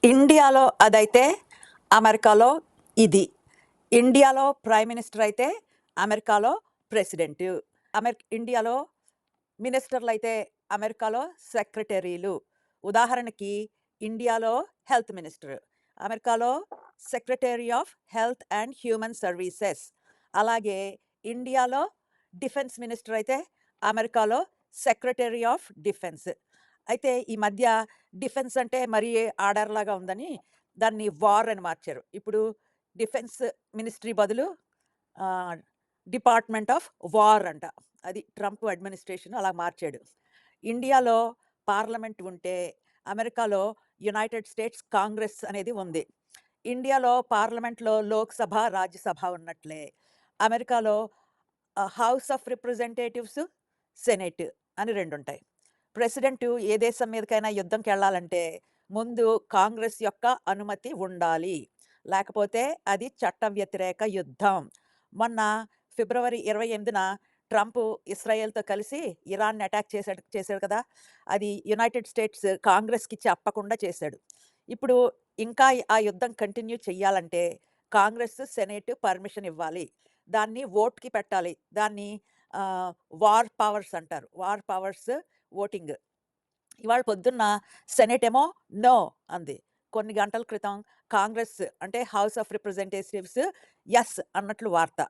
ఇండియాలో అదైతే, అమెరికాలో ఇది. ఇండియాలో ప్రైమ్ మినిస్టర్ అయితే, అమెరికాలో ప్రెసిడెంటు. ఇండియాలో మినిస్టర్‌లయితే, అమెరికాలో సెక్రటరీలు. ఉదాహరణకి ఇండియాలో హెల్త్ మినిస్టర్, అమెరికాలో secretary of health and human services. అలాగే ఇండియాలో డిఫెన్స్ మినిస్టర్ అయితే, అమెరికాలో సెక్రటరీ ఆఫ్ డిఫెన్స్. అయితే ఈ మధ్య డిఫెన్స్ అంటే మరీ ఆర్డర్‌లాగా ఉందని దాన్ని వార్ అని మార్చారు. ఇప్పుడు డిఫెన్స్ మినిస్ట్రీ బదులు ఆహ్, డిపార్ట్‌మెంట్ ఆఫ్ వార్ అంట. అది ట్రంప్ అడ్మినిస్ట్రేషన్ అలా మార్చాడు. ఇండియాలో పార్లమెంట్ ఉంటే, అమెరికాలో యునైటెడ్ స్టేట్స్ కాంగ్రెస్ అనేది ఉంది. ఇండియాలో పార్లమెంట్‌లో లోక్‌సభ, రాజ్యసభ ఉన్నట్లే, అమెరికాలో హౌస్ ఆఫ్ రిప్రజెంటేటివ్స్, సెనేట్ అని 2 ఉంటాయి. ప్రెసిడెంటు ఏ దేశం మీదకైనా యుద్ధంకెళ్ళాలంటే, ముందు కాంగ్రెస్ యొక్క అనుమతి ఉండాలి. లేకపోతే అది చట్ట వ్యతిరేక యుద్ధం. మొన్న ఫిబ్రవరి 28న ట్రంప్ ఇస్రాయేల్‌తో కలిసి ఇరాన్‌ని అటాక్ చేశాడు చేశాడు కదా! అది యునైటెడ్ స్టేట్స్ కాంగ్రెస్‌కి చెప్పకుండా చేశాడు. ఇప్పుడు ఇంకా ఆ యుద్ధం కంటిన్యూ చెయ్యాలంటే కాంగ్రెస్, సెనేట్ పర్మిషన్ ఇవ్వాలి. దాన్ని వోట్‌కి పెట్టాలి. దాన్ని ఆహ్, వార్ పవర్స్ అంటారు. War powers voting. ఇవాళ పొద్దున్న సెనేట్ ఏమో నో అంది. కొన్ని గంటల క్రితం కాంగ్రెస్ అంటే హౌస్ ఆఫ్ రిప్రజెంటేటివ్స్ యెస్ అన్నట్లు వార్త.